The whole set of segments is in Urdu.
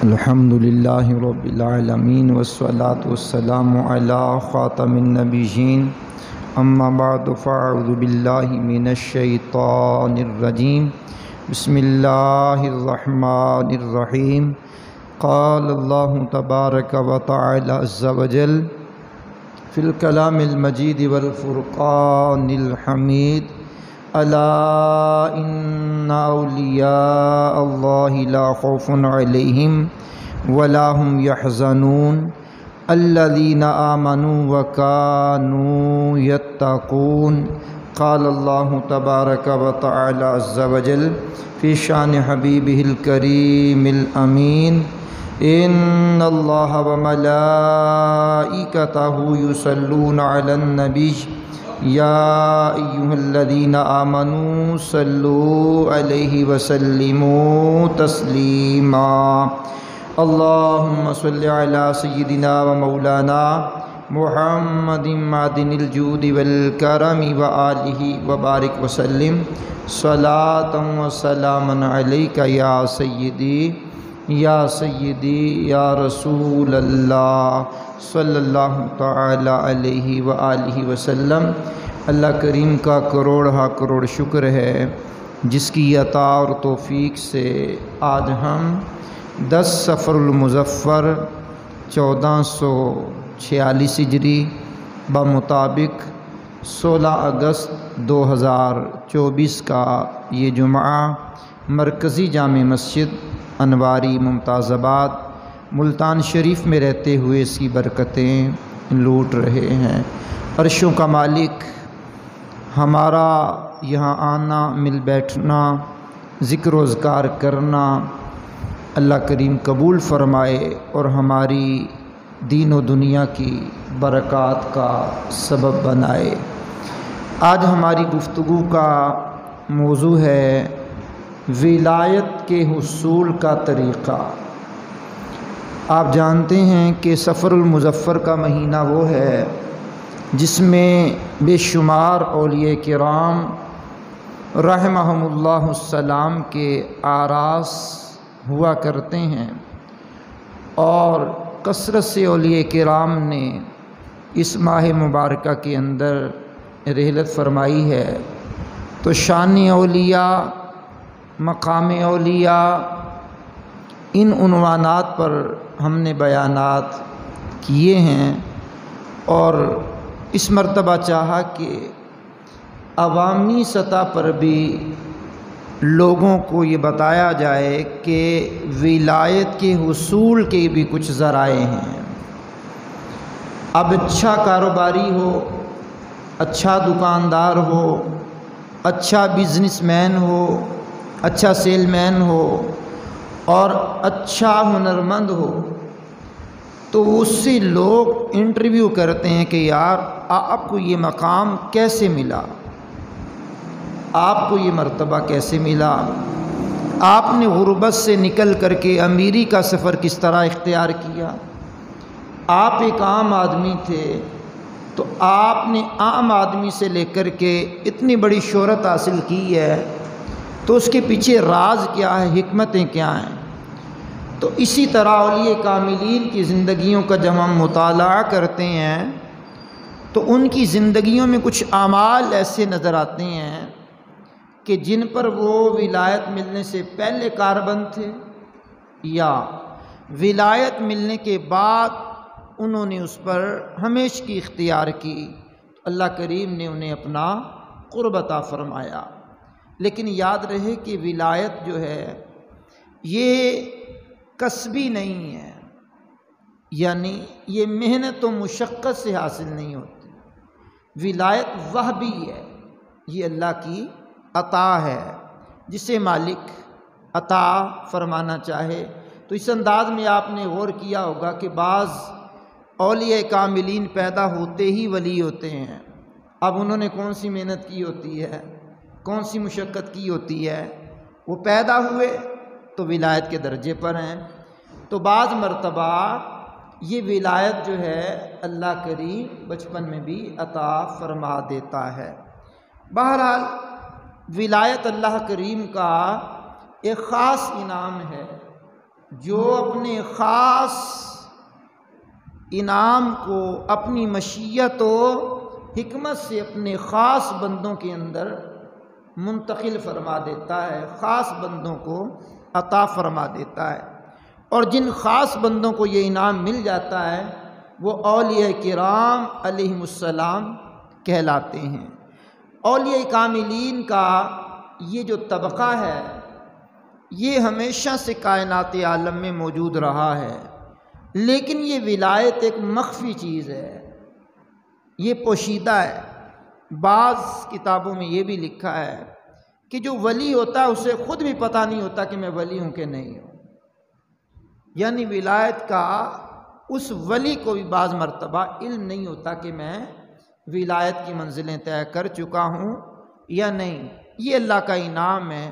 الحمدللہ رب العالمین والصلاة والسلام علی خاتم النبیین اما بعد فاعوذ باللہ من الشیطان الرجیم بسم اللہ الرحمن الرحیم قال اللہ تبارک و تعالی عز وجل فی الکلام المجید والفرقان الحمید الا ان اولیاء اللہ لا خوف علیہم ولا هم يحزنون الذین آمنوا وكانوا يتقون قال اللہ تبارک و تعالی عز وجل فی شان حبیبہ الکریم الامین ان اللہ وملائکتہ یصلون علی النبی یا ایہا الذین آمنوا صلوا علیہ وسلموا تسلیما اللہم صل علی سیدنا و مولانا محمد معدن الجود والکرم وآلہ وبارک وسلم صلاۃ و سلاما علیک یا سیدی یا رسول اللہ صلی اللہ تعالی علیہ وآلہ وسلم۔ اللہ کریم کا کروڑہ کروڑ شکر ہے جس کی عطا اور توفیق سے آج ہم 10 صفر المظفر 1446 ہجری بمطابق 16 اگست 2024 کا یہ جمعہ مرکزی جامع مسجد انواری ممتاز آباد ملتان شریف میں رہتے ہوئے اس کی برکتیں لوٹ رہے ہیں۔ عرشوں کا مالک ہمارا یہاں آنا، مل بیٹھنا، ذکر و اذکار کرنا اللہ کریم قبول فرمائے اور ہماری دین و دنیا کی برکات کا سبب بنائے۔ آج ہماری گفتگو کا موضوع ہے ولایت کے حصول کا طریقہ۔ آپ جانتے ہیں کہ صفر المظفر کا مہینہ وہ ہے جس میں بے شمار اولیاء کرام رحمہم اللہ السلام کے آراس ہوا کرتے ہیں، اور کثرت سے اولیاء کرام نے اس ماہ مبارکہ کے اندر رحلت فرمائی ہے۔ تو شان اولیاء، مقام اولیاء، ان عنوانات پر ہم نے بیانات کیے ہیں، اور اس مرتبہ چاہا کہ عوامی سطح پر بھی لوگوں کو یہ بتایا جائے کہ ولایت کے حصول کے بھی کچھ ذرائع ہیں۔ اب اچھا کاروباری ہو، اچھا دکاندار ہو، اچھا بزنس مین ہو، اچھا سیل مین ہو اور اچھا ہنرمند ہو، تو اس سے لوگ انٹرویو کرتے ہیں کہ یار آپ کو یہ مقام کیسے ملا، آپ کو یہ مرتبہ کیسے ملا، آپ نے غربت سے نکل کر کے امیری کا سفر کس طرح اختیار کیا، آپ ایک عام آدمی تھے تو آپ نے عام آدمی سے لے کر کے اتنی بڑی شہرت حاصل کی ہے، تو اس کے پیچھے راز کیا ہے، حکمتیں کیا ہیں۔ تو اسی طرح اولیاء کاملین کی زندگیوں کا جب ہم مطالعہ کرتے ہیں تو ان کی زندگیوں میں کچھ اعمال ایسے نظر آتے ہیں کہ جن پر وہ ولایت ملنے سے پہلے کاربند تھے یا ولایت ملنے کے بعد انہوں نے اس پر ہمیشگی اختیار کی، اللہ کریم نے انہیں اپنا قرب عطا فرمایا۔ لیکن یاد رہے کہ ولایت جو ہے یہ کسبی نہیں ہے، یعنی یہ محنت و مشقت سے حاصل نہیں ہوتی۔ ولایت وہبی ہے، یہ اللہ کی عطا ہے، جسے مالک عطا فرمانا چاہے۔ تو اس انداز میں آپ نے غور کیا ہوگا کہ بعض اولیاء کاملین پیدا ہوتے ہی ولی ہوتے ہیں۔ اب انہوں نے کون سی محنت کی ہوتی ہے، کون سی مشقت کی ہوتی ہے، وہ پیدا ہوئے تو ولایت کے درجے پر ہیں۔ تو بعض مرتبہ یہ ولایت جو ہے اللہ کریم بچپن میں بھی عطا فرما دیتا ہے۔ بہرحال ولایت اللہ کریم کا ایک خاص انعام ہے جو اپنے خاص انعام کو اپنی مشیت و حکمت سے اپنے خاص بندوں کے اندر منتقل فرما دیتا ہے، خاص بندوں کو عطا فرما دیتا ہے۔ اور جن خاص بندوں کو یہ انعام مل جاتا ہے وہ اولیاء کرام علیہم السلام کہلاتے ہیں۔ اولیاء کاملین کا یہ جو طبقہ ہے یہ ہمیشہ سے کائنات عالم میں موجود رہا ہے، لیکن یہ ولایت ایک مخفی چیز ہے، یہ پوشیدہ ہے۔ بعض کتابوں میں یہ بھی لکھا ہے کہ جو ولی ہوتا ہے اسے خود بھی پتہ نہیں ہوتا کہ میں ولی ہوں کہ نہیں ہوں، یعنی ولایت کا اس ولی کو بھی بعض مرتبہ علم نہیں ہوتا کہ میں ولایت کی منزلیں طے کر چکا ہوں یا نہیں۔ یہ اللہ کا انعام ہے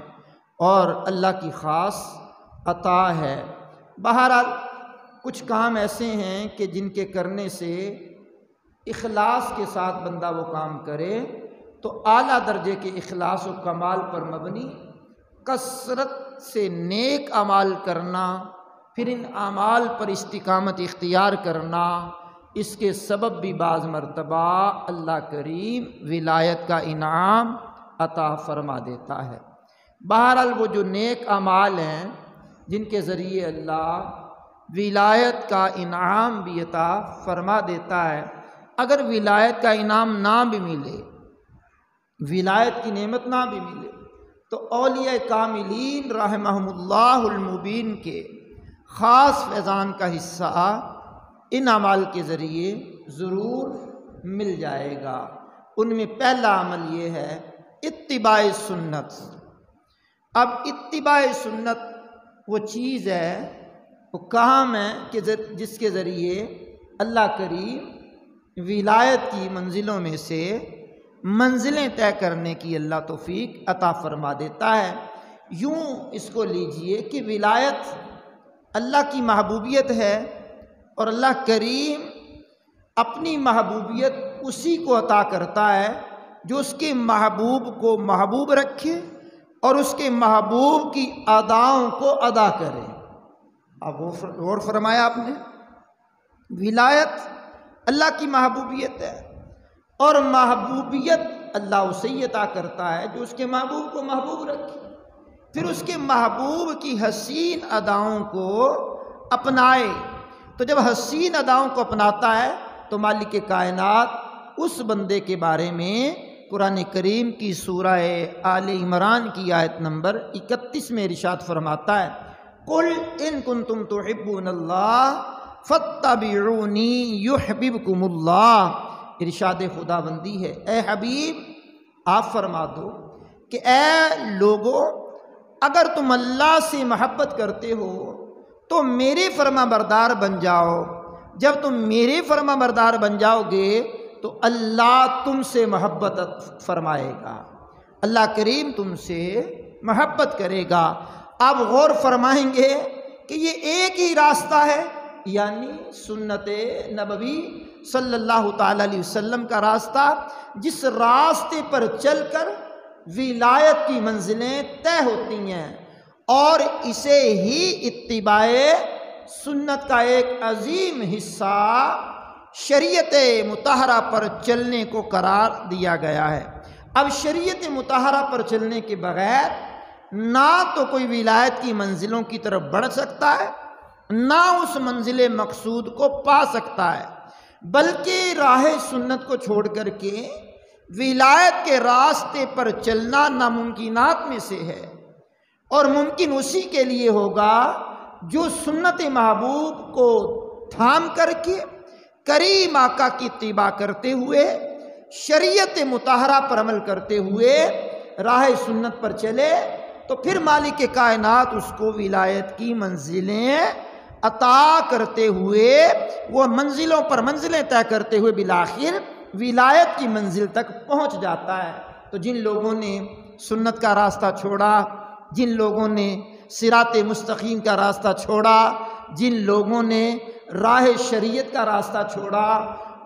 اور اللہ کی خاص عطا ہے۔ بہرحال کچھ کام ایسے ہیں کہ جن کے کرنے سے اخلاص کے ساتھ بندہ وہ کام کرے تو اعلیٰ درجے کے اخلاص و کمال پر مبنی کثرت سے نیک اعمال کرنا، پھر ان اعمال پر استقامت اختیار کرنا، اس کے سبب بھی بعض مرتبہ اللہ کریم ولایت کا انعام عطا فرما دیتا ہے۔ بہرحال وہ جو نیک اعمال ہیں جن کے ذریعے اللہ ولایت کا انعام بھی عطا فرما دیتا ہے، اگر ولایت کا انعام نہ بھی ملے، ولایت کی نعمت نہ بھی ملے، تو اولیاء کاملین رحمہم اللہ المبین کے خاص فیضان کا حصہ ان اعمال کے ذریعے ضرور مل جائے گا۔ ان میں پہلا عمل یہ ہے اتباع سنت۔ اب اتباع سنت وہ چیز ہے، وہ کام ہے کہ جس کے ذریعے اللہ کریم ولایت کی منزلوں میں سے منزلیں طے کرنے کی اللہ توفیق عطا فرما دیتا ہے۔ یوں اس کو لیجئے کہ ولایت اللہ کی محبوبیت ہے، اور اللہ کریم اپنی محبوبیت اسی کو عطا کرتا ہے جو اس کے محبوب کو محبوب رکھے اور اس کے محبوب کی اداؤں کو ادا کرے۔ اب غور فرمایا آپ نے، ولایت اللہ کی محبوبیت ہے، اور محبوبیت اللہ اسے عطا کرتا ہے جو اس کے محبوب کو محبوب رکھے، پھر اس کے محبوب کی حسین اداؤں کو اپنائے۔ تو جب حسین اداؤں کو اپناتا ہے تو مالک کائنات اس بندے کے بارے میں قرآن کریم کی سورہ آل عمران کی آیت نمبر 31 میں ارشاد فرماتا ہے، قُلْ إِن كُنتُمْ تُحِبُّونَ اللَّهَ فَاتَّبِعُونِي يُحْبِبْكُمُ اللَّهُ۔ ارشاد خدا بندی ہے، اے حبیب آپ فرما دو کہ اے لوگو، اگر تم اللہ سے محبت کرتے ہو تو میرے فرما بردار بن جاؤ۔ جب تم میرے فرما بردار بن جاؤ گے تو اللہ تم سے محبت فرمائے گا، اللہ کریم تم سے محبت کرے گا۔ آپ غور فرمائیں گے کہ یہ ایک ہی راستہ ہے، یعنی سنت نبوی صلی اللہ تعالی علیہ وسلم کا راستہ، جس راستے پر چل کر ولایت کی منزلیں طے ہوتی ہیں، اور اسے ہی اتباع سنت کا ایک عظیم حصہ شریعت مطہرہ پر چلنے کو قرار دیا گیا ہے۔ اب شریعت مطہرہ پر چلنے کے بغیر نہ تو کوئی ولایت کی منزلوں کی طرف بڑھ سکتا ہے، نہ اس منزل مقصود کو پا سکتا ہے، بلکہ راہ سنت کو چھوڑ کر کے ولایت کے راستے پر چلنا ناممکنات میں سے ہے، اور ممکن اسی کے لیے ہوگا جو سنت محبوب کو تھام کر کے کریم آقا کی اتباع کرتے ہوئے شریعت مطہرہ پر عمل کرتے ہوئے راہ سنت پر چلے، تو پھر مالک کائنات اس کو ولایت کی منزلیں عطا کرتے ہوئے، وہ منزلوں پر منزلیں طے کرتے ہوئے بالآخر ولایت کی منزل تک پہنچ جاتا ہے۔ تو جن لوگوں نے سنت کا راستہ چھوڑا، جن لوگوں نے صراط مستقیم کا راستہ چھوڑا، جن لوگوں نے راہ شریعت کا راستہ چھوڑا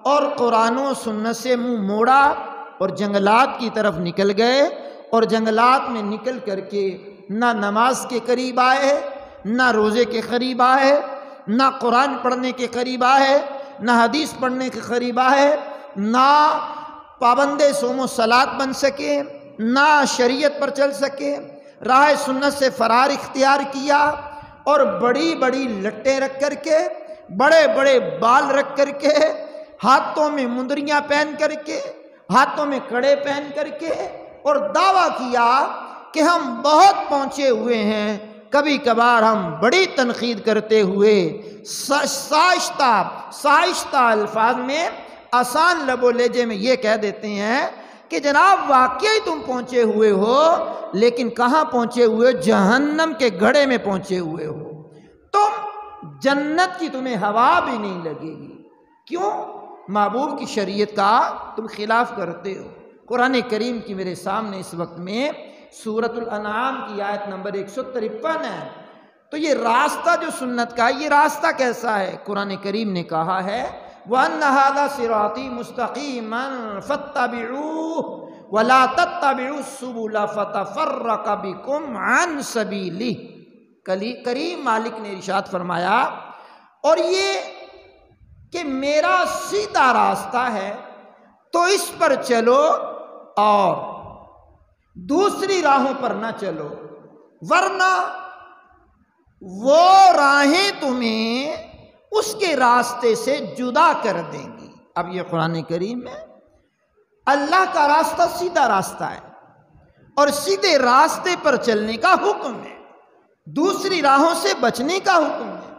اور قرآن و سنت سے منہ موڑا اور جنگلات کی طرف نکل گئے، اور جنگلات میں نکل کر کے نہ نماز کے قریب آئے، نہ روزے کے قریب آئے، نہ قرآن پڑھنے کے قریب آئے، نہ حدیث پڑھنے کے قریب آئے، نہ پابند صوم و صلات بن سکے، نہ شریعت پر چل سکے، راہ سنت سے فرار اختیار کیا، اور بڑی بڑی لٹیں رکھ کر کے، بڑے بڑے بال رکھ کر کے، ہاتھوں میں مندریاں پہن کر کے، ہاتھوں میں کڑے پہن کر کے، اور دعویٰ کیا کہ ہم بہت پہنچے ہوئے ہیں۔ کبھی کبھار ہم بڑی تنقید کرتے ہوئے سائشتہ الفاظ میں، آسان لب و لہجے میں یہ کہہ دیتے ہیں کہ جناب واقعی تم پہنچے ہوئے ہو، لیکن کہاں پہنچے ہوئے؟ جہنم کے گڑھے میں پہنچے ہوئے ہو۔ تم جنت کی تمہیں ہوا بھی نہیں لگے گی۔ کیوں؟ محبوب کی شریعت کا تم خلاف کرتے ہو۔ قرآن کریم کی میرے سامنے اس وقت میں سورۃ الانعام کی آیت نمبر 153 ہے۔ تو یہ راستہ جو سنت کا ہے، یہ راستہ کیسا ہے؟ قرآن کریم نے کہا ہے وَأَنَّ هَذَا صِرَاطِي مُسْتَقِيمًا فَاتَّبِعُوهُ وَلَا تَتَّبِعُوا السُّبُلَ فَتَفَرَّقَ بِكُمْ عَنْ سَبِيلِهِ۔ کریم مالک نے ارشاد فرمایا، اور یہ کہ میرا سیدھا راستہ ہے تو اس پر چلو اور دوسری راہوں پر نہ چلو، ورنہ وہ راہیں تمہیں اس کے راستے سے جدا کر دیں گی۔ اب یہ قرآن کریم میں اللہ کا راستہ سیدھا راستہ ہے، اور سیدھے راستے پر چلنے کا حکم ہے، دوسری راہوں سے بچنے کا حکم ہے۔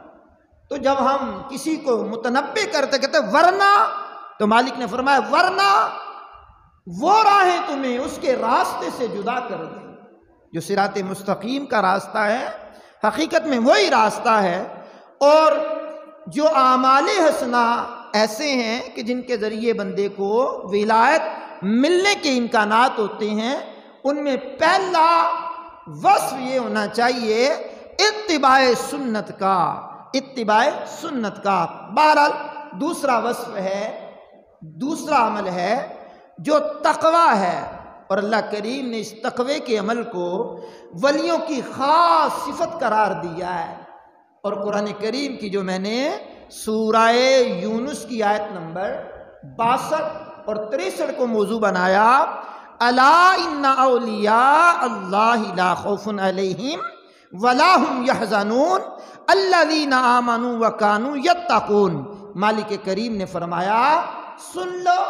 تو جب ہم کسی کو متنبع کرتے کہتے ورنہ، تو مالک نے فرمایا ورنہ وہ راہیں تمہیں اس کے راستے سے جدا کر دیں۔ جو صراط مستقیم کا راستہ ہے حقیقت میں وہی راستہ ہے، اور جو اعمال حسنہ ایسے ہیں کہ جن کے ذریعے بندے کو ولایت ملنے کے امکانات ہوتے ہیں، ان میں پہلا وصف یہ ہونا چاہیے اتباع سنت کا، اتباع سنت کا۔ بہرحال دوسرا وصف ہے، دوسرا عمل ہے جو تقوی ہے، اور اللہ کریم نے اس تقوی کے عمل کو ولیوں کی خاص صفت قرار دیا ہے۔ اور قرآن کریم کی جو میں نے سورہ یونس کی آیت نمبر 62 اور 63 کو موضوع بنایا، الا ان اولیاء اللہ لا خوف علیہم ولا هم يحزنون الذین آمنوا وکانوا یتقون۔ مالک کریم نے فرمایا سن لو،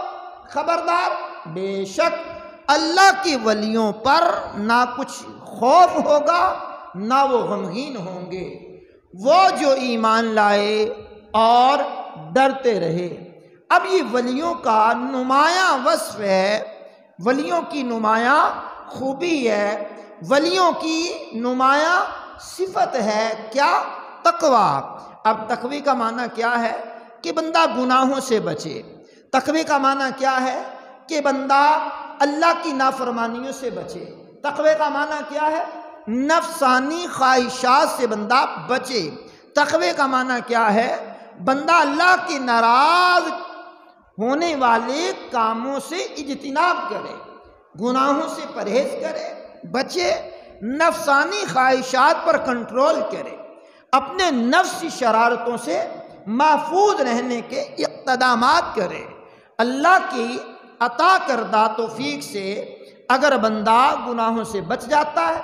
خبردار، بے شک اللہ کے ولیوں پر نہ کچھ خوف ہوگا نہ وہ غمگین ہوں گے، وہ جو ایمان لائے اور ڈرتے رہے۔ اب یہ ولیوں کا نمایاں وصف ہے، ولیوں کی نمایاں خوبی ہے، ولیوں کی نمایاں صفت ہے، کیا؟ تقوی۔ اب تقوی کا معنی کیا ہے؟ کہ بندہ گناہوں سے بچے۔ تقوی کا معنی کیا ہے؟ کہ بندہ اللہ کی نافرمانیوں سے بچے۔ تقوی کا معنی کیا ہے؟ نفسانی خواہشات سے بندہ بچے۔ تقوی کا معنی کیا ہے؟ بندہ اللہ کے ناراض ہونے والے کاموں سے اجتناب کرے، گناہوں سے پرہیز کرے، بچے، نفسانی خواہشات پر کنٹرول کرے، اپنے نفسی شرارتوں سے محفوظ رہنے کے اقتدامات کرے۔ اللہ کی عطا کردہ توفیق سے اگر بندہ گناہوں سے بچ جاتا ہے،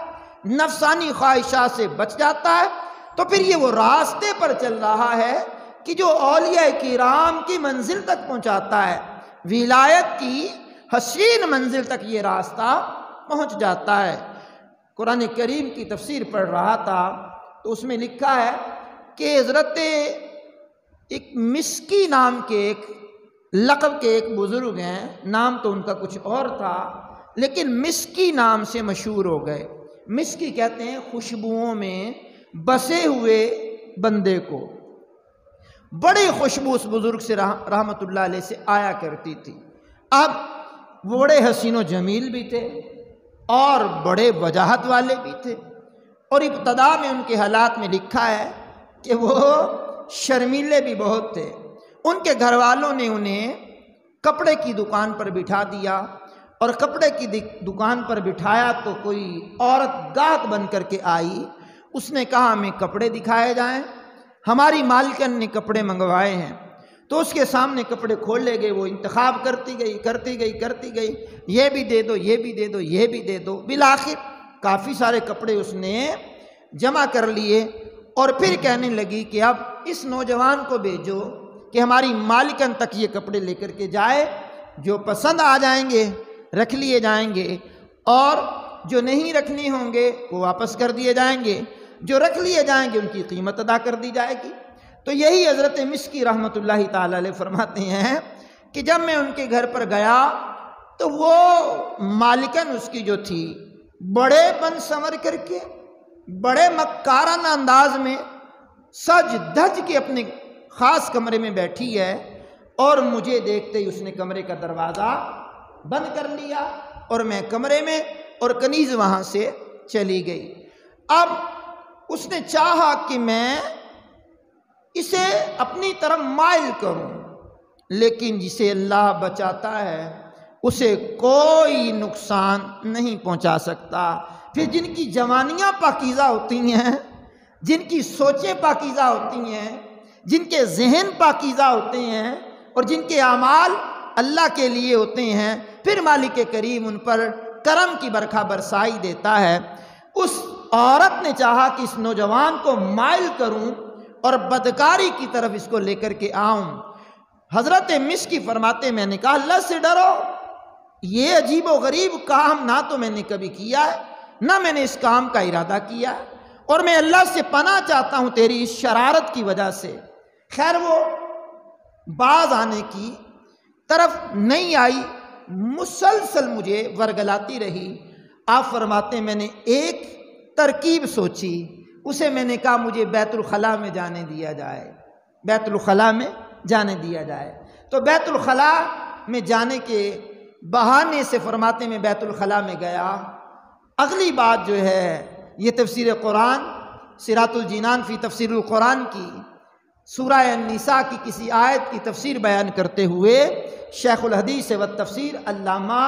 نفسانی خواہشات سے بچ جاتا ہے، تو پھر یہ وہ راستے پر چل رہا ہے کہ جو اولیاء کرام کی منزل تک پہنچاتا ہے، ولایت کی حسین منزل تک یہ راستہ پہنچ جاتا ہے۔ قرآن کریم کی تفسیر پڑھ رہا تھا تو اس میں لکھا ہے کہ حضرت ایک مسکی نام کے ایک لقب کے ایک بزرگ ہیں، نام تو ان کا کچھ اور تھا لیکن مسکی نام سے مشہور ہو گئے۔ مسکی کہتے ہیں خوشبوؤں میں بسے ہوئے بندے کو۔ بڑی خوشبو اس بزرگ سے رحمت اللہ علیہ سے آیا کرتی تھی۔ اب وہ بڑے حسین و جمیل بھی تھے اور بڑے وجاہت والے بھی تھے، اور ابتدا میں ان کے حالات میں لکھا ہے کہ وہ شرمیلے بھی بہت تھے۔ ان کے گھر والوں نے انہیں کپڑے کی دکان پر بٹھا دیا، اور کپڑے کی دکان پر بٹھایا تو کوئی عورت گاہک بن کر کے آئی، اس نے کہا ہمیں کپڑے دکھائے جائیں، ہماری مالکن نے کپڑے منگوائے ہیں۔ تو اس کے سامنے کپڑے کھول لے گئے، وہ انتخاب کرتی گئی، یہ بھی دے دو، یہ بھی دے دو، یہ بھی دے دو۔ بالآخر کافی سارے کپڑے اس نے جمع کر لیے اور پھر کہنے لگی کہ اب اس نوجوان کو بھیجو کہ ہماری مالکن تک یہ کپڑے لے کر کے جائے، جو پسند آ جائیں گے رکھ لیے جائیں گے، اور جو نہیں رکھنے ہوں گے وہ واپس کر دیے جائیں گے، جو رکھ لیے جائیں گے ان کی قیمت ادا کر دی جائے گی۔ تو یہی حضرت مسکی رحمۃ اللہ تعالی علیہ فرماتے ہیں کہ جب میں ان کے گھر پر گیا تو وہ مالکن اس کی جو تھی بڑے بن سنور کر کے، بڑے مکارانہ انداز میں سج دھج کے اپنے خاص کمرے میں بیٹھی ہے، اور مجھے دیکھتے ہی اس نے کمرے کا دروازہ بند کر لیا اور میں کمرے میں، اور کنیز وہاں سے چلی گئی۔ اب اس نے چاہا کہ میں اسے اپنی طرف مائل کروں، لیکن جسے اللہ بچاتا ہے اسے کوئی نقصان نہیں پہنچا سکتا۔ پھر جن کی جوانیاں پاکیزہ ہوتی ہیں، جن کی سوچیں پاکیزہ ہوتی ہیں، جن کے ذہن پاکیزہ ہوتے ہیں، اور جن کے اعمال اللہ کے لیے ہوتے ہیں، پھر مالک کریم ان پر کرم کی برکھا برسائی دیتا ہے۔ اس عورت نے چاہا کہ اس نوجوان کو مائل کروں اور بدکاری کی طرف اس کو لے کر کے آؤں۔ حضرت مسکی فرماتے میں نے کہا اللہ سے ڈرو، یہ عجیب و غریب کام نہ تو میں نے کبھی کیا ہے، نہ میں نے اس کام کا ارادہ کیا ہے، اور میں اللہ سے پناہ چاہتا ہوں تیری اس شرارت کی وجہ سے۔ خیر وہ باز آنے کی طرف نہیں آئی، مسلسل مجھے ورگلاتی رہی۔ آپ فرماتے میں نے ایک ترکیب سوچی، اسے میں نے کہا مجھے بیت الخلاء میں جانے دیا جائے، بیت الخلاء میں جانے دیا جائے۔ تو بیت الخلاء میں جانے کے بہانے سے فرماتے میں بیت الخلاء میں گیا۔ اگلی بات جو ہے یہ تفسیر قرآن صراط الجنان فی تفسیر القرآن کی سورہ النساء کی کسی آیت کی تفسیر بیان کرتے ہوئے شیخ الحدیث و تفسیر علامہ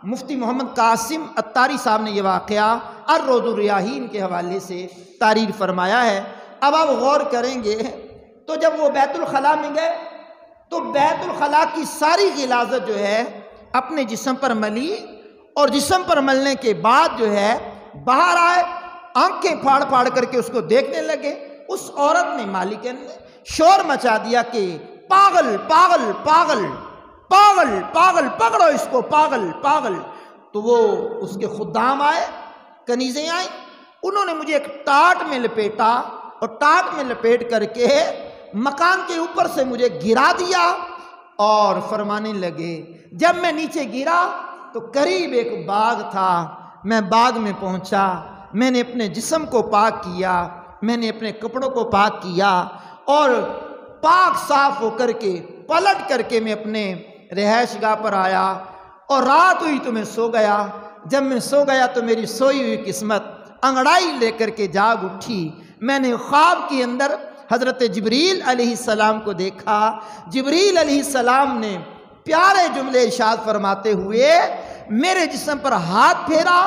مفتی محمد قاسم عطاری صاحب نے یہ واقعہ الروض الریاحین کے حوالے سے تعریر فرمایا ہے۔ اب آپ غور کریں گے تو جب وہ بیت الخلاء میں گئے تو بیت الخلاء کی ساری غلاظت جو ہے اپنے جسم پر ملی، اور جسم پر ملنے کے بعد جو ہے باہر آئے، آنکھیں پھاڑ پھاڑ کر کے اس کو دیکھنے لگے۔ اس عورت نے مالکن نے شور مچا دیا کہ پاگل پاگل پاگل پاگل پاگل، پکڑو اس کو، پاگل پاگل۔ تو وہ اس کے خدام آئے، کنیزیں آئیں، انہوں نے مجھے ایک ٹاٹ میں لپیٹا، اور ٹاٹ میں لپیٹ کر کے مکان کے اوپر سے مجھے گرا دیا، اور فرمانے لگے جب میں نیچے گرا تو قریب ایک باغ تھا، میں باغ میں پہنچا، میں نے اپنے جسم کو پاک کیا، میں نے اپنے کپڑوں کو پاک کیا، اور پاک صاف ہو کر کے پلٹ کر کے میں اپنے رہائش گاہ پر آیا، اور رات ہوئی تو میں سو گیا۔ جب میں سو گیا تو میری سوئی ہوئی قسمت انگڑائی لے کر کے جاگ اٹھی۔ میں نے خواب کے اندر حضرت جبریل علیہ السلام کو دیکھا۔ جبریل علیہ السلام نے پیارے جملے ارشاد فرماتے ہوئے میرے جسم پر ہاتھ پھیرا،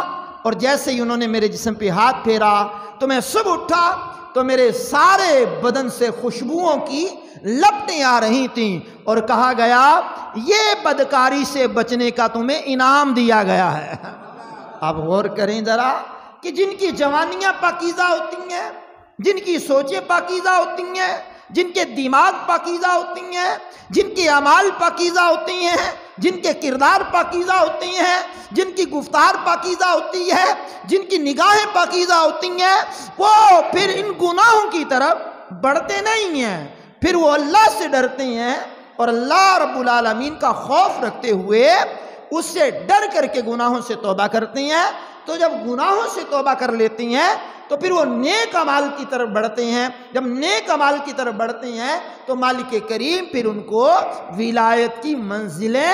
اور جیسے ہی انہوں نے میرے جسم پہ ہاتھ پھیرا تو میں صبح اٹھا تو میرے سارے بدن سے خوشبوؤں کی لپٹیں آ رہی تھیں، اور کہا گیا یہ بدکاری سے بچنے کا تمہیں انعام دیا گیا ہے۔ آپ غور کریں ذرا کہ جن کی جوانیاں پاکیزہ ہوتی ہیں، جن کی سوچیں پاکیزہ ہوتی ہیں، جن کے دماغ پاکیزہ ہوتی ہیں، جن کے اعمال پاکیزہ ہوتی ہیں، جن کے کردار پاکیزہ ہوتی ہیں، جن کی گفتار پاکیزہ ہوتی ہے، جن کی نگاہیں پاکیزہ ہوتی ہیں، وہ پھر ان گناہوں کی طرف بڑھتے نہیں ہیں، پھر وہ اللہ سے ڈرتے ہیں، اور اللہ رب العالمین کا خوف رکھتے ہوئے اس سے ڈر کر کے گناہوں سے توبہ کرتے ہیں۔ تو جب گناہوں سے توبہ کر لیتی ہیں تو پھر وہ نیک اعمال کی طرف بڑھتے ہیں۔ جب نیک اعمال کی طرف بڑھتے ہیں تو مالک کریم پھر ان کو ولایت کی منزلیں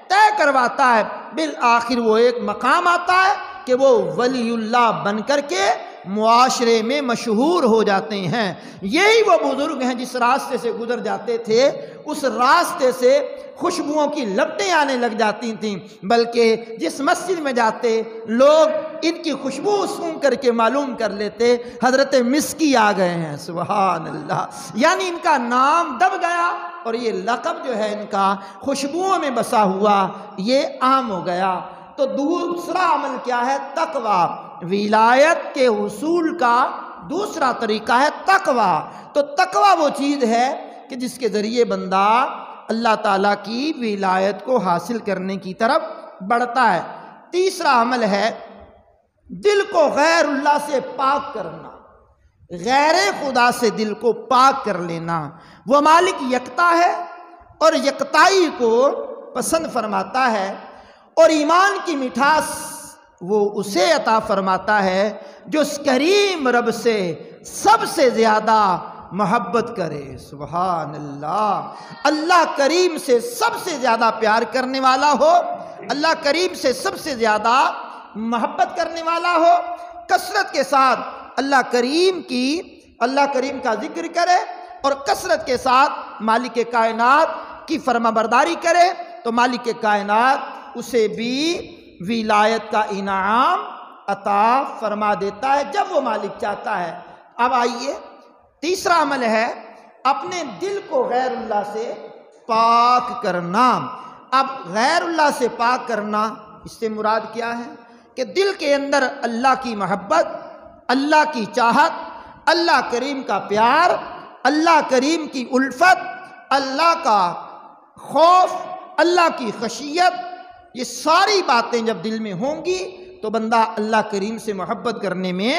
طے کرواتا ہے۔ بالآخر وہ ایک مقام آتا ہے کہ وہ ولی اللہ بن کر کے معاشرے میں مشہور ہو جاتے ہیں۔ یہی وہ بزرگ ہیں جس راستے سے گزر جاتے تھے اس راستے سے خوشبوؤں کی لپٹیں آنے لگ جاتی تھیں، بلکہ جس مسجد میں جاتے لوگ ان کی خوشبو سونگھ کر کے معلوم کر لیتے حضرت مسکی آ گئے ہیں۔ سبحان اللہ، یعنی ان کا نام دب گیا اور یہ لقب جو ہے ان کا خوشبوؤں میں بسا ہوا یہ عام ہو گیا۔ تو دوسرا عمل کیا ہے؟ تقوی۔ ولایت کے حصول کا دوسرا طریقہ ہے تقوی۔ تو تقوی وہ چیز ہے کہ جس کے ذریعے بندہ اللہ تعالیٰ کی ولایت کو حاصل کرنے کی طرف بڑھتا ہے۔ تیسرا عمل ہے دل کو غیر اللہ سے پاک کرنا، غیر خدا سے دل کو پاک کر لینا۔ وہ مالک یکتا ہے اور یکتائی کو پسند فرماتا ہے، اور ایمان کی مٹھاس وہ اسے عطا فرماتا ہے جو اس کریم رب سے سب سے زیادہ محبت کرے۔ سبحان اللہ، اللہ کریم سے سب سے زیادہ پیار کرنے والا ہو، اللہ کریم سے سب سے زیادہ محبت کرنے والا ہو، کثرت کے ساتھ اللہ کریم کا ذکر کرے اور کثرت کے ساتھ مالک کائنات کی فرما برداری کرے، تو مالک کائنات اسے بھی ولایت کا انعام عطا فرما دیتا ہے جب وہ مالک چاہتا ہے۔ اب آئیے تیسرا عمل ہے اپنے دل کو غیر اللہ سے پاک کرنا۔ اب غیر اللہ سے پاک کرنا، اس سے مراد کیا ہے کہ دل کے اندر اللہ کی محبت، اللہ کی چاہت، اللہ کریم کا پیار، اللہ کریم کی الفت، اللہ کا خوف، اللہ کی خشیت، یہ ساری باتیں جب دل میں ہوں گی تو بندہ اللہ کریم سے محبت کرنے میں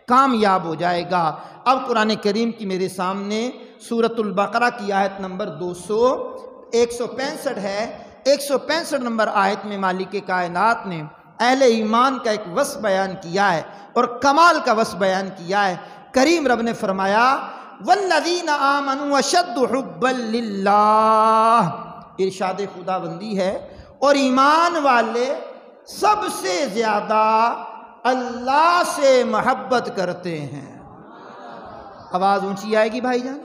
کامیاب ہو جائے گا۔ اب قرآن کریم کی میرے سامنے سورۃ البقرہ کی آیت نمبر 165 ہے۔ 165 نمبر آیت میں مالک کائنات نے اہل ایمان کا ایک وصف بیان کیا ہے اور کمال کا وصف بیان کیا ہے۔ کریم رب نے فرمایا والذین آمنوا اشد حبا للہ، ارشاد خدا بندی ہے، اور ایمان والے سب سے زیادہ اللہ سے محبت کرتے ہیں۔ آواز اونچی آئے گی بھائی جان۔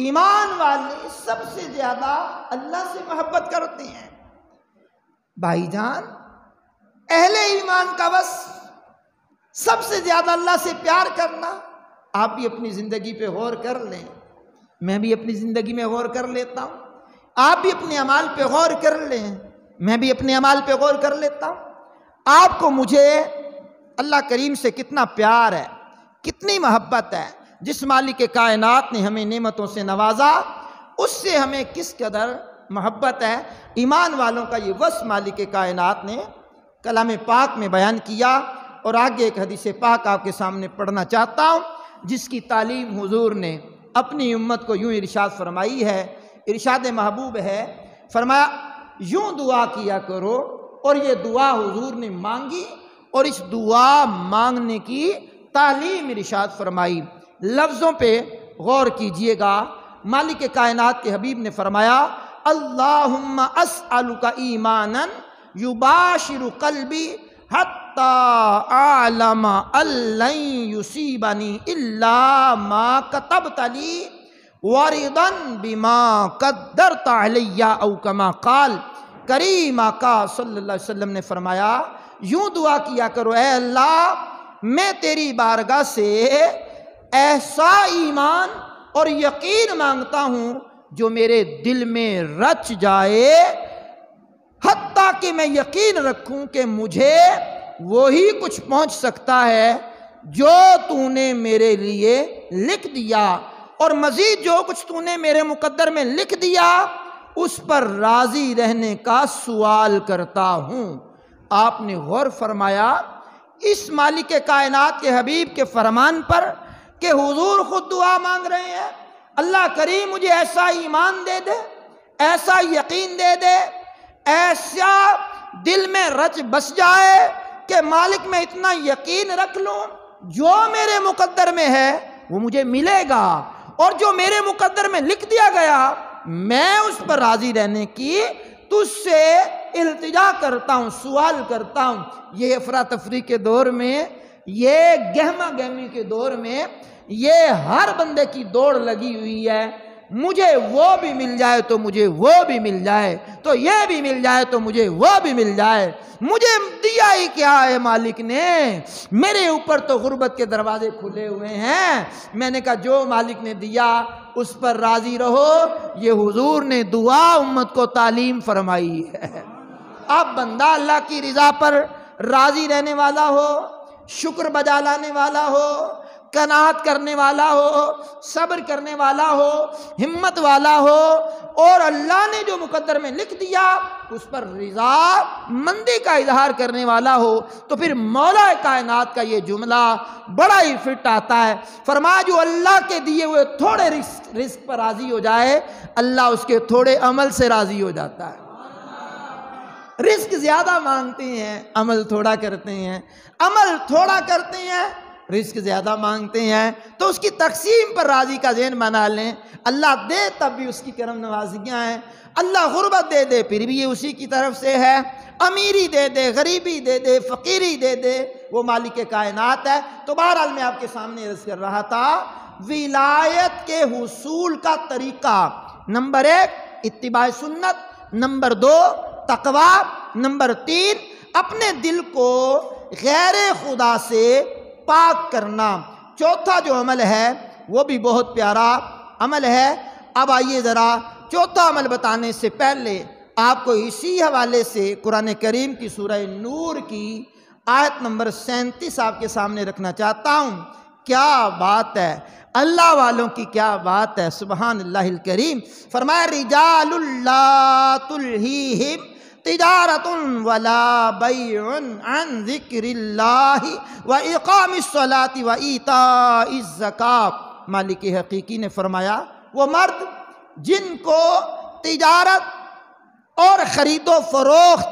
ایمان والے سب سے زیادہ اللہ سے محبت کرتے ہیں۔ بھائی جان، اہل ایمان کا بس سب سے زیادہ اللہ سے پیار کرنا، آپ بھی اپنی زندگی پہ غور کر لیں، میں بھی اپنی زندگی میں غور کر لیتا ہوں، آپ بھی اپنے اعمال پہ غور کر لیں، میں بھی اپنے اعمال پہ غور کر لیتا ہوں۔ آپ کو مجھے اللہ کریم سے کتنا پیار ہے، کتنی محبت ہے۔ جس مالک کائنات نے ہمیں نعمتوں سے نوازا اس سے ہمیں کس قدر محبت ہے۔ ایمان والوں کا یہ وصف مالک کائنات نے کلام پاک میں بیان کیا، اور آگے ایک حدیث پاک آپ کے سامنے پڑھنا چاہتا ہوں جس کی تعلیم حضور نے اپنی امت کو یوں ارشاد فرمائی ہے۔ ارشاد محبوب ہے، فرمایا یوں دعا کیا کرو، اور یہ دعا حضور نے مانگی اور اس دعا مانگنے کی تعلیم ارشاد فرمائی۔ لفظوں پہ غور کیجئے گا۔ مالک کائنات کے حبیب نے فرمایا اللہم اسألک ایمانا یباشر قلبی حتی اعلم ان لن یصیبنی الا ما کتبت لی ورضا بما قدرت علی او کما قال۔ کریم آقا صلی اللہ علیہ وسلم نے فرمایا یوں دعا کیا کرو، اے اللہ میں تیری بارگاہ سے ایسا ایمان اور یقین مانگتا ہوں جو میرے دل میں رچ جائے، حتیٰ کہ میں یقین رکھوں کہ مجھے وہی کچھ پہنچ سکتا ہے جو تو نے میرے لیے لکھ دیا، اور مزید جو کچھ تو نے میرے مقدر میں لکھ دیا اس پر راضی رہنے کا سوال کرتا ہوں۔ آپ نے غور فرمایا اس مالک کائنات کے حبیب کے فرمان پر کہ حضور خود دعا مانگ رہے ہیں، اللہ کریم مجھے ایسا ایمان دے دے، ایسا یقین دے دے، ایسا دل میں رچ بس جائے کہ مالک میں اتنا یقین رکھ لوں جو میرے مقدر میں ہے وہ مجھے ملے گا، اور جو میرے مقدر میں لکھ دیا گیا میں اس پر راضی رہنے کی تجھ سے التجا کرتا ہوں، سوال کرتا ہوں۔ یہ افراتفری کے دور میں یہ گہما گہمی کے دور میں یہ ہر بندے کی دوڑ لگی ہوئی ہے، مجھے وہ بھی مل جائے تو مجھے وہ بھی مل جائے، تو یہ بھی مل جائے تو مجھے وہ بھی مل جائے، مجھے دیا ہی کیا ہے مالک نے، میرے اوپر تو غربت کے دروازے کھلے ہوئے ہیں۔ میں نے کہا جو مالک نے دیا اس پر راضی رہو، یہ حضور نے دعا امت کو تعلیم فرمائی ہے۔ اب بندہ اللہ کی رضا پر راضی رہنے والا ہو، شکر بجا لانے والا ہو، قناعت کرنے والا ہو، صبر کرنے والا ہو، ہمت والا ہو، اور اللہ نے جو مقدر میں لکھ دیا اس پر رضا مندی کا اظہار کرنے والا ہو، تو پھر مولا کائنات کا یہ جملہ بڑا ہی فٹ آتا ہے۔ فرمایا جو اللہ کے دیے ہوئے تھوڑے رزق پر راضی ہو جائے، اللہ اس کے تھوڑے عمل سے راضی ہو جاتا ہے۔ رزق زیادہ مانگتے ہیں، عمل تھوڑا کرتے ہیں، عمل تھوڑا کرتے ہیں، رزق زیادہ مانگتے ہیں، تو اس کی تقسیم پر راضی کا ذہن بنا لیں۔ اللہ دے تب بھی اس کی کرم نوازیاں ہیں، اللہ غربت دے دے پھر بھی یہ اسی کی طرف سے ہے، امیری دے دے، غریبی دے دے، فقیری دے دے، وہ مالک کائنات ہے۔ تو بہرحال میں آپ کے سامنے عرض کر رہا تھا، ولایت کے حصول کا طریقہ: نمبر 1 اتباع سنت، نمبر 2 تقویٰ، نمبر 3 اپنے دل کو غیر خدا سے پاک کرنا۔ چوتھا جو عمل ہے وہ بھی بہت پیارا عمل ہے۔ اب آئیے ذرا چوتھا عمل بتانے سے پہلے آپ کو اسی حوالے سے قرآن کریم کی سورہ نور کی آیت نمبر 37 آپ کے سامنے رکھنا چاہتا ہوں۔ کیا بات ہے، اللہ والوں کی کیا بات ہے، سبحان اللہ الکریم۔ فرمایا رجال لا تلہیہم تجارت ولا بیع عن ذکر اللہ واقام الصلاۃ وایتاء الزکاۃ۔ مالک حقیقی نے فرمایا وہ مرد جن کو تجارت اور خرید و فروخت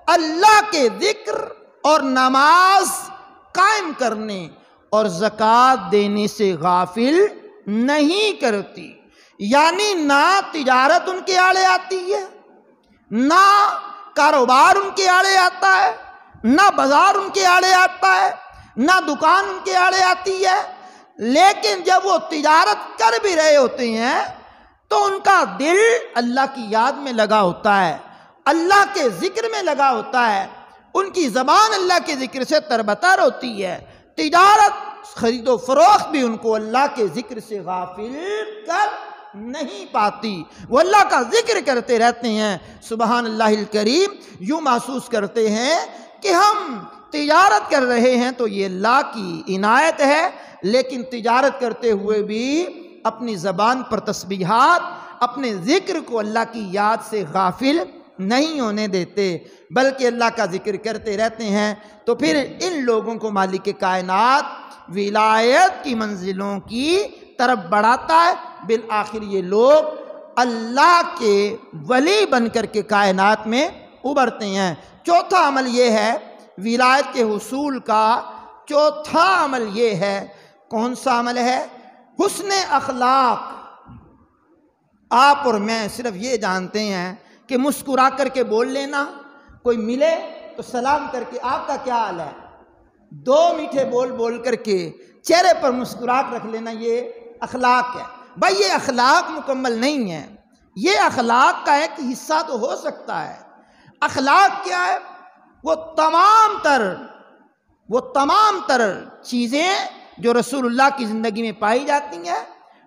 اللہ کے ذکر اور نماز قائم کرنے اور زکوٰۃ دینے سے غافل نہیں کرتی، یعنی نہ تجارت ان کے آڑے آتی ہے، نہ کاروبار ان کے آڑے آتا ہے، نہ بازار ان کے آڑے آتا ہے، نہ دکان ان کے آڑے آتی ہے، لیکن جب وہ تجارت کر بھی رہے ہوتے ہیں تو ان کا دل اللہ کی یاد میں لگا ہوتا ہے، اللہ کے ذکر میں لگا ہوتا ہے، ان کی زبان اللہ کے ذکر سے تربتر ہوتی ہے۔ تجارت خرید و فروخت بھی ان کو اللہ کے ذکر سے غافل کر نہیں پاتی، وہ اللہ کا ذکر کرتے رہتے ہیں۔ سبحان اللہ الکریم، یوں محسوس کرتے ہیں کہ ہم تجارت کر رہے ہیں تو یہ اللہ کی عنایت ہے، لیکن تجارت کرتے ہوئے بھی اپنی زبان پر تسبیحات، اپنے ذکر کو اللہ کی یاد سے غافل نہیں ہونے دیتے، بلکہ اللہ کا ذکر کرتے رہتے ہیں۔ تو پھر ان لوگوں کو مالک کائنات ولایت کی منزلوں کی طرف بڑھاتا ہے، بالآخر یہ لوگ اللہ کے ولی بن کر کے کائنات میں ابھرتے ہیں۔ چوتھا عمل یہ ہے ولایت کے حصول کا، چوتھا عمل یہ ہے، کون سا عمل ہے؟ حسن اخلاق۔ آپ اور میں صرف یہ جانتے ہیں کہ مسکرا کر کے بول لینا، کوئی ملے تو سلام کر کے آپ کا کیا حال ہے، دو میٹھے بول بول کر کے چہرے پر مسکراہٹ رکھ لینا، یہ اخلاق ہے۔ بھائی یہ اخلاق مکمل نہیں ہے، یہ اخلاق کا ایک حصہ تو ہو سکتا ہے۔ اخلاق کیا ہے؟ وہ تمام تر چیزیں جو رسول اللہ کی زندگی میں پائی جاتی ہیں،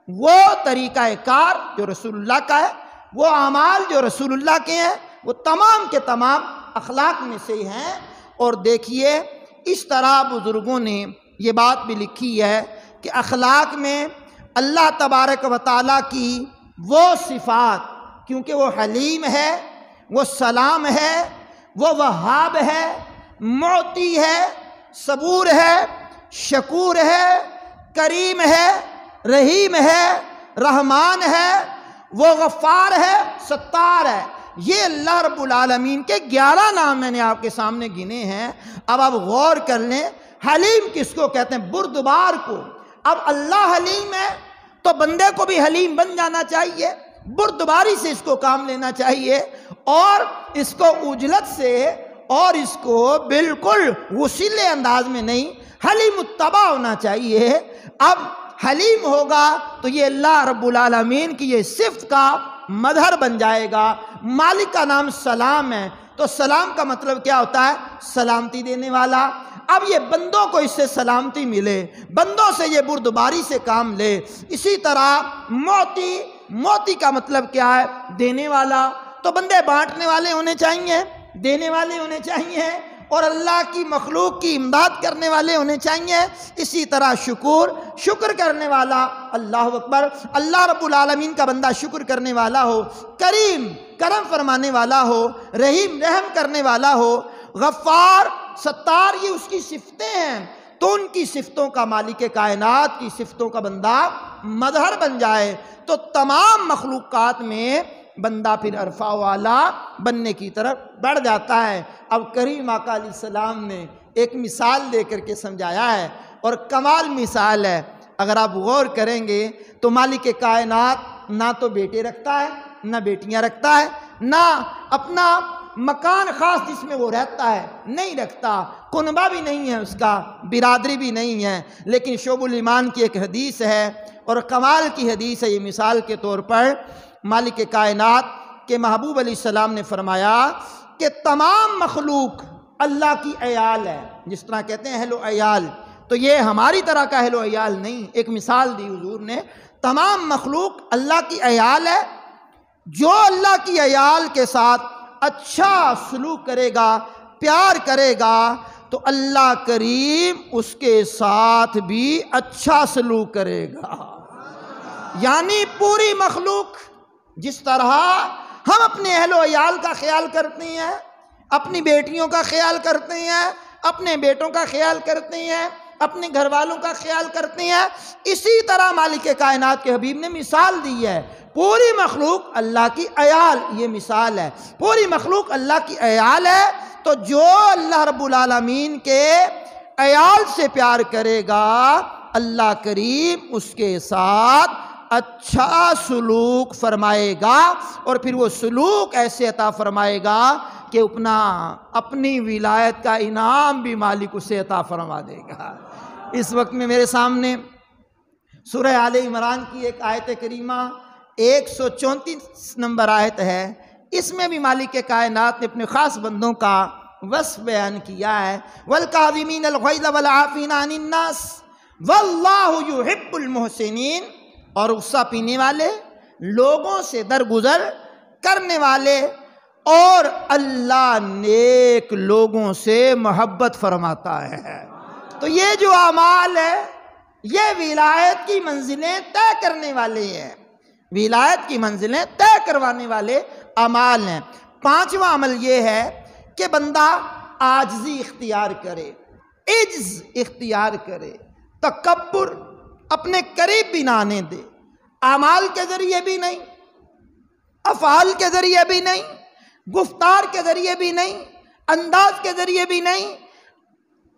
وہ طریقہ کار جو رسول اللہ کا ہے، وہ اعمال جو رسول اللہ کے ہیں، وہ تمام کے تمام اخلاق میں سے ہیں۔ اور دیکھیے اس طرح بزرگوں نے یہ بات بھی لکھی ہے کہ اخلاق میں اللہ تبارک و تعالیٰ کی وہ صفات، کیونکہ وہ حلیم ہے، وہ سلام ہے، وہ وہاب ہے، معطی ہے، صبور ہے، شکور ہے، کریم ہے، رحیم ہے، رحمان ہے، وہ غفار ہے، ستار ہے۔ یہ اللہ رب العالمین کے 11 نام میں نے آپ کے سامنے گنے ہیں۔ اب آپ غور کر لیں، حلیم کس کو کہتے ہیں؟ بردبار کو۔ اب اللہ حلیم ہے تو بندے کو بھی حلیم بن جانا چاہیے، بردباری سے اس کو کام لینا چاہیے، اور اس کو عجلت سے اور اس کو بالکل غصیلے انداز میں نہیں، حلیم الطبع ہونا چاہیے۔ اب حلیم ہوگا تو یہ اللہ رب العالمین کی یہ صفت کا مظہر بن جائے گا۔ مالک کا نام سلام ہے، تو سلام کا مطلب کیا ہوتا ہے؟ سلامتی دینے والا۔ اب یہ بندوں کو اس سے سلامتی ملے، بندوں سے یہ بردباری سے کام لے۔ اسی طرح موتی کا مطلب کیا ہے؟ دینے والا۔ تو بندے بانٹنے والے ہونے چاہیے، دینے والے ہونے چاہیے، اور اللہ کی مخلوق کی امداد کرنے والے ہونے چاہیے۔ اسی طرح شکر کرنے والا، اللہ اکبر، اللہ رب العالمین کا بندہ شکر کرنے والا ہو، کرم فرمانے والا ہو، رحم کرنے والا ہو، غفار، ستار، یہ اس کی صفتیں ہیں، تو ان کی صفتوں کا، مالک کائنات کی صفتوں کا بندہ مظہر بن جائے تو تمام مخلوقات میں بندہ پھر عرفہ والا بننے کی طرف بڑھ جاتا ہے۔ اب کریم آقا علیہ السلام نے ایک مثال دے کر کے سمجھایا ہے، اور کمال مثال ہے۔ اگر آپ غور کریں گے تو مالک کائنات نہ تو بیٹے رکھتا ہے، نہ بیٹیاں رکھتا ہے، نہ اپنا مکان خاص جس میں وہ رہتا ہے نہیں رکھتا، کنبہ بھی نہیں ہے اس کا، برادری بھی نہیں ہے۔ لیکن شعب الایمان کی ایک حدیث ہے، اور کمال کی حدیث ہے یہ، مثال کے طور پر مالک کائنات کے محبوب علیہ السلام نے فرمایا کہ تمام مخلوق اللہ کی عیال ہے۔ جس طرح کہتے ہیں اہل و عیال، تو یہ ہماری طرح کا اہل و عیال نہیں، ایک مثال دی حضور نے، تمام مخلوق اللہ کی عیال ہے۔ جو اللہ کی عیال کے ساتھ اچھا سلوک کرے گا، پیار کرے گا، تو اللہ کریم اس کے ساتھ بھی اچھا سلوک کرے گا۔ یعنی پوری مخلوق، جس طرح ہم اپنے اہل و عیال کا خیال کرتے ہیں، اپنی بیٹیوں کا خیال کرتے ہیں، اپنے بیٹوں کا خیال کرتے ہیں، اپنے گھر والوں کا خیال کرتے ہیں، اسی طرح مالک کائنات کے حبیب نے مثال دی ہے۔ پوری مخلوق اللہ کی عیال، یہ مثال ہے، پوری مخلوق اللہ کی عیال ہے، تو جو اللہ رب العالمین کے عیال سے پیار کرے گا، اللہ کریم اس کے ساتھ اچھا سلوک فرمائے گا، اور پھر وہ سلوک ایسے عطا فرمائے گا کہ اپنی ولایت کا انعام بھی مالک اسے عطا فرما دے گا۔ اس وقت میں میرے سامنے سورہ آل عمران کی ایک آیت کریمہ 134 نمبر آیت ہے، اس میں بھی مالک کائنات نے اپنے خاص بندوں کا وصف بیان کیا ہے۔ وَالْكَاظِمِينَ الْغَيْظَ وَالْعَافِينَ عَنِ النَّاسِ وَاللَّهُ يُحِبُّ الْمُحْسِنِينَ، اور غصہ پینے والے، لوگوں سے درگزر کرنے والے، اور اللہ نیک لوگوں سے محبت فرماتا ہے۔ تو یہ جو اعمال ہے، یہ ولایت کی منزلیں طے کرنے والے ہیں، ولایت کی منزلیں طے کروانے والے اعمال ہیں۔ پانچواں عمل یہ ہے کہ بندہ عاجزی اختیار کرے، عجز اختیار کرے، تکبر اپنے قریب بھی نہ آنے دے، اعمال کے ذریعے بھی نہیں، افعال کے ذریعے بھی نہیں، گفتار کے ذریعے بھی نہیں، انداز کے ذریعے بھی نہیں،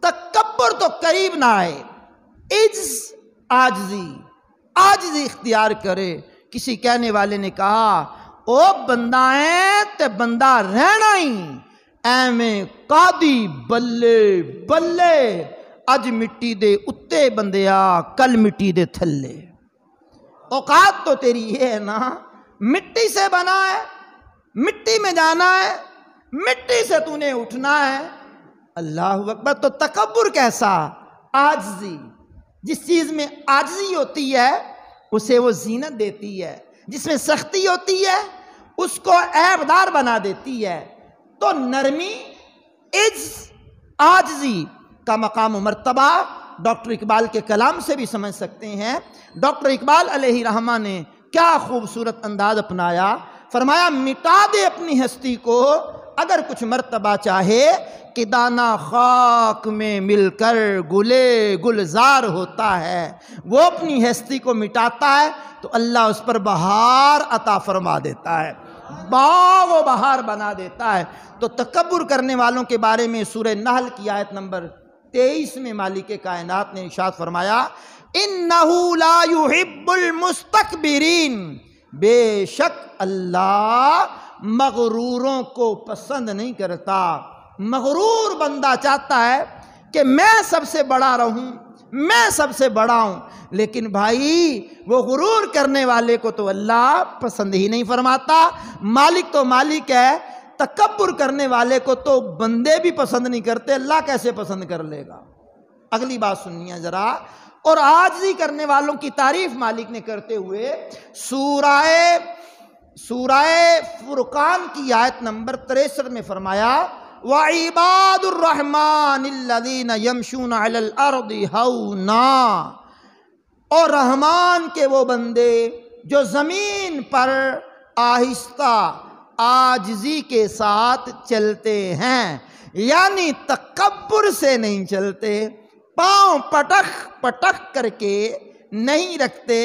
تکبر تو قریب نہ آئے، عجز، عاجزی اختیار کرے۔ کسی کہنے والے نے کہا، او بندہ ہے تے بندہ رہنا ہی ایویں قادی بلے بلے، اج مٹی دے اتے بندیا کل مٹی دے تھلے۔ اوقات تو تیری یہ ہے نا، مٹی سے بنا ہے، مٹی میں جانا ہے، مٹی سے تو نے اٹھنا ہے۔ اللہ اکبر۔ تو تکبر کیسا؟ عاجزی، جس چیز میں عاجزی ہوتی ہے اسے وہ زینت دیتی ہے، جس میں سختی ہوتی ہے اس کو عیبدار بنا دیتی ہے۔ تو نرمی، عجز، عاجزی کا مقام و مرتبہ ڈاکٹر اقبال کے کلام سے بھی سمجھ سکتے ہیں۔ ڈاکٹر اقبال علیہ رحمہ نے کیا خوبصورت انداز اپنایا، فرمایا مٹا دے اپنی ہستی کو اگر کچھ مرتبہ چاہے، کہ دانہ خاک میں مل کر گلے گلزار ہوتا ہے۔ وہ اپنی ہستی کو مٹاتا ہے تو اللہ اس پر بہار عطا فرما دیتا ہے، باغ و بہار بنا دیتا ہے۔ تو تکبر کرنے والوں کے بارے میں سورہ نحل کی آیت نمبر 23 میں مالک کائنات نے ارشاد فرمایا، اِنَّهُ لَا يُحِبُّ الْمُسْتَكْبِرِينَ، بے شک اللہ مغروروں کو پسند نہیں کرتا۔ مغرور بندہ چاہتا ہے کہ میں سب سے بڑا رہوں، میں سب سے بڑا ہوں، لیکن بھائی وہ غرور کرنے والے کو تو اللہ پسند ہی نہیں فرماتا۔ مالک تو مالک ہے، تکبر کرنے والے کو تو بندے بھی پسند نہیں کرتے، اللہ کیسے پسند کر لے گا؟ اگلی بات سنیے ذرا، اور عاجزی کرنے والوں کی تعریف مالک نے کرتے ہوئے سورہ فرقان کی آیت نمبر 63 میں فرمایا وَعِبَادُ الرَّحْمَنِ الَّذِينَ يَمْشُونَ عَلَى الْأَرْضِ هَوْنًا، اور رحمان کے وہ بندے جو زمین پر آہستہ عاجزی کے ساتھ چلتے ہیں، یعنی تکبر سے نہیں چلتے، پاؤں پٹک پٹک کر کے نہیں رکھتے،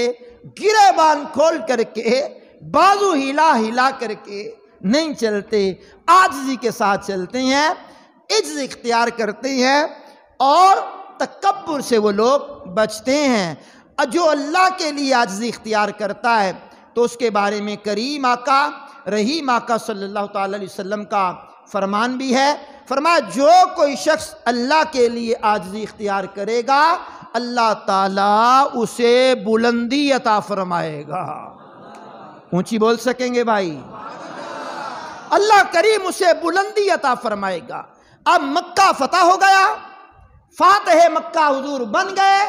گریبان کھول کر کے، بازو ہلا ہلا کر کے نہیں چلتے، عاجزی کے ساتھ چلتے ہیں، عجز اختیار کرتے ہیں، اور تکبر سے وہ لوگ بچتے ہیں۔ جو اللہ کے لیے عاجزی اختیار کرتا ہے تو اس کے بارے میں کریم آقا رحیم آقا صلی اللہ تعالی علیہ وسلم کا فرمان بھی ہے، فرمایا جو کوئی شخص اللہ کے لیے عاجزی اختیار کرے گا اللہ تعالیٰ اسے بلندی عطا فرمائے گا۔ اونچی بول سکیں گے بھائی؟ اللہ کریم اسے بلندی عطا فرمائے گا۔ اب مکہ فتح ہو گیا، فاتح مکہ حضور بن گئے،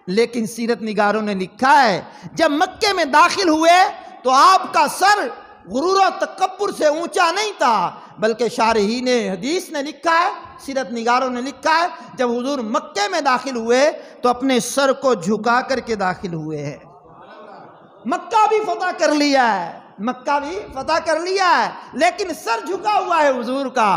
لیکن سیرت نگاروں نے لکھا ہے جب مکے میں داخل ہوئے تو آپ کا سر غرور و تکبر سے اونچا نہیں تھا، بلکہ شارحین حدیث نے لکھا ہے، سیرت نگاروں نے لکھا ہے جب حضور مکے میں داخل ہوئے تو اپنے سر کو جھکا کر کے داخل ہوئے ہیں۔ مکہ بھی فتح کر لیا ہے، مکہ بھی فتح کر لیا ہے، لیکن سر جھکا ہوا ہے حضور کا۔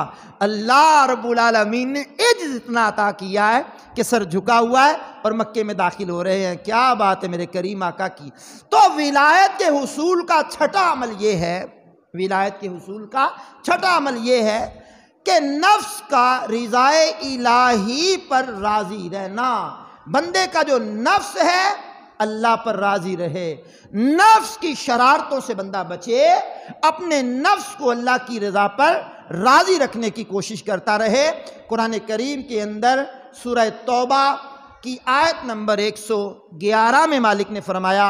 اللہ رب العالمین نے عجز اتنا عطا کیا ہے کہ سر جھکا ہوا ہے اور مکے میں داخل ہو رہے ہیں۔ کیا بات ہے میرے کریم آقا کی۔ تو ولایت کے حصول کا چھٹا عمل یہ ہے، ولایت کے حصول کا چھٹا عمل یہ ہے کہ نفس کا رضائے الہی پر راضی رہنا۔ بندے کا جو نفس ہے اللہ پر راضی رہے، نفس کی شرارتوں سے بندہ بچے، اپنے نفس کو اللہ کی رضا پر راضی رکھنے کی کوشش کرتا رہے۔ قرآن کریم کے اندر سورہ توبہ کی آیت نمبر 111 میں مالک نے فرمایا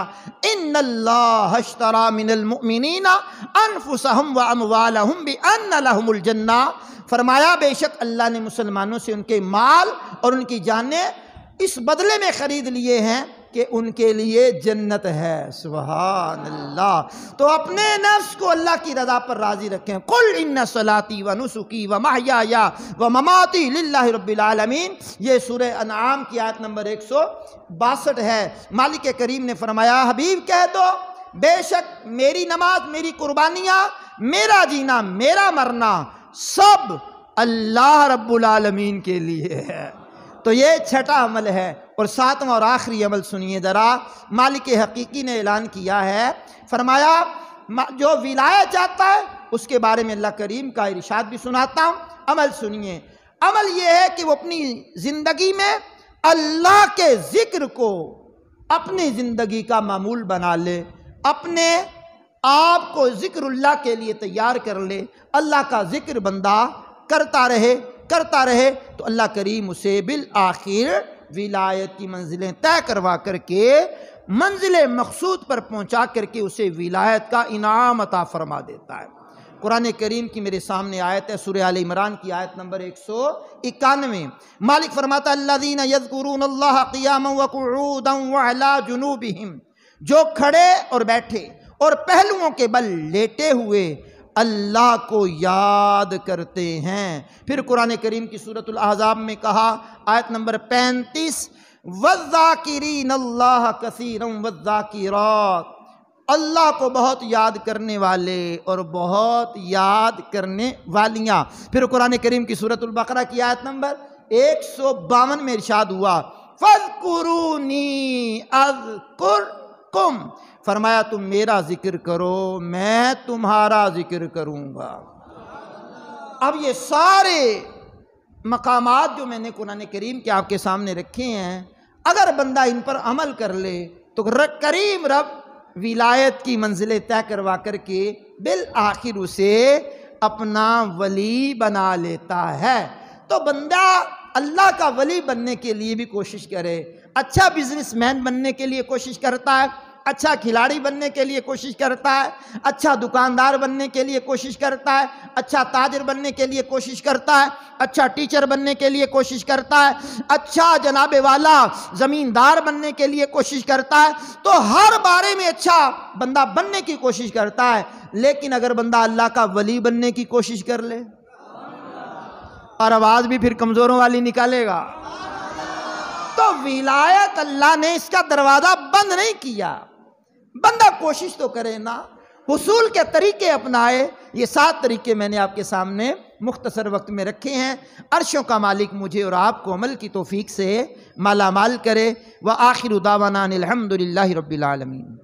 ان اللہ اشتری من المؤمنین انفسهم واموالهم بان لهم الجنہ، فرمایا بے شک اللہ نے مسلمانوں سے ان کے مال اور ان کی جانیں اس بدلے میں خرید لیے ہیں کہ ان کے لیے جنت ہے۔ سبحان اللہ۔ تو اپنے نفس کو اللہ کی رضا پر راضی رکھیں۔ قل ان صلاتی و نسکی و محیای و مماتی للہ رب العالمین، یہ سورہ انعام کی آیت نمبر 162 ہے۔ مالک کریم نے فرمایا حبیب کہہ دو بے شک میری نماز، میری قربانیاں، میرا جینا، میرا مرنا سب اللہ رب العالمین کے لیے ہے۔ تو یہ چھٹا عمل ہے۔ اور ساتواں اور آخری عمل سنیے ذرا، مالک حقیقی نے اعلان کیا ہے، فرمایا جو ولایت چاہتا ہے اس کے بارے میں اللہ کریم کا ارشاد بھی سناتا ہوں، عمل سنیے۔ عمل یہ ہے کہ وہ اپنی زندگی میں اللہ کے ذکر کو اپنی زندگی کا معمول بنا لے، اپنے آپ کو ذکر اللہ کے لیے تیار کر لے، اللہ کا ذکر بندہ کرتا رہے تو اللہ کریم اسے بالآخر ولایت کی منزلیں طے کروا کر کے منزل مقصود پر پہنچا کر کے اسے ولایت کا انعام عطا فرما دیتا ہے۔ قرآن کریم کی میرے سامنے آیت ہے سورہ آل عمران کی آیت نمبر 191، مالک فرماتا الذین یذکرون اللہ قیاما وقعودا وعلی جنوبہم، جو کھڑے اور بیٹھے اور پہلوؤں کے بل لیٹے ہوئے اللہ کو یاد کرتے ہیں۔ پھر قرآن کریم کی سورۃ الاحزاب میں کہا آیت نمبر 35 وَالذَّاكِرِينَ اللَّهَ كَثِيرًا وَالذَّاكِرَاتِ، اللہ کو بہت یاد کرنے والے اور بہت یاد کرنے والیاں۔ پھر قرآن کریم کی سورۃ البقرہ کی آیت نمبر 152 میں ارشاد ہوا فَاذْكُرُونِي أَذْكُرْكُمْ، فرمایا تم میرا ذکر کرو میں تمہارا ذکر کروں گا۔ اب یہ سارے مقامات جو میں نے قرآن کریم کے آپ کے سامنے رکھے ہیں، اگر بندہ ان پر عمل کر لے تو کریم رب ولایت کی منزلیں طے کروا کر کے بالآخر اسے اپنا ولی بنا لیتا ہے۔ تو بندہ اللہ کا ولی بننے کے لیے بھی کوشش کرے، اچھا بزنس مین بننے کے لیے کوشش کرتا ہے، اچھا کھلاڑی بننے کے لیے کوشش کرتا ہے، اچھا دکاندار بننے کے لیے کوشش کرتا ہے، اچھا تاجر بننے کے لیے کوشش کرتا ہے، اچھا ٹیچر بننے کے لیے کوشش کرتا ہے، اچھا جناب والا زمیندار بننے کے لیے کوشش کرتا ہے، تو ہر بارے میں اچھا بندہ بننے کی کوشش کرتا ہے۔ لیکن اگر بندہ اللہ کا ولی بننے کی کوشش کر لے، اور آواز بھی پھر کمزوروں والی نکالے گا، تو ولایت اللہ نے اس کا دروازہ بند نہیں کیا۔ بندہ کوشش تو کرے نا، حصول کے طریقے اپنائے۔ یہ 7 طریقے میں نے آپ کے سامنے مختصر وقت میں رکھے ہیں۔ عرشوں کا مالک مجھے اور آپ کو عمل کی توفیق سے مالا مال کرے۔ وآخر دعوانا الحمدللہ رب العالمین۔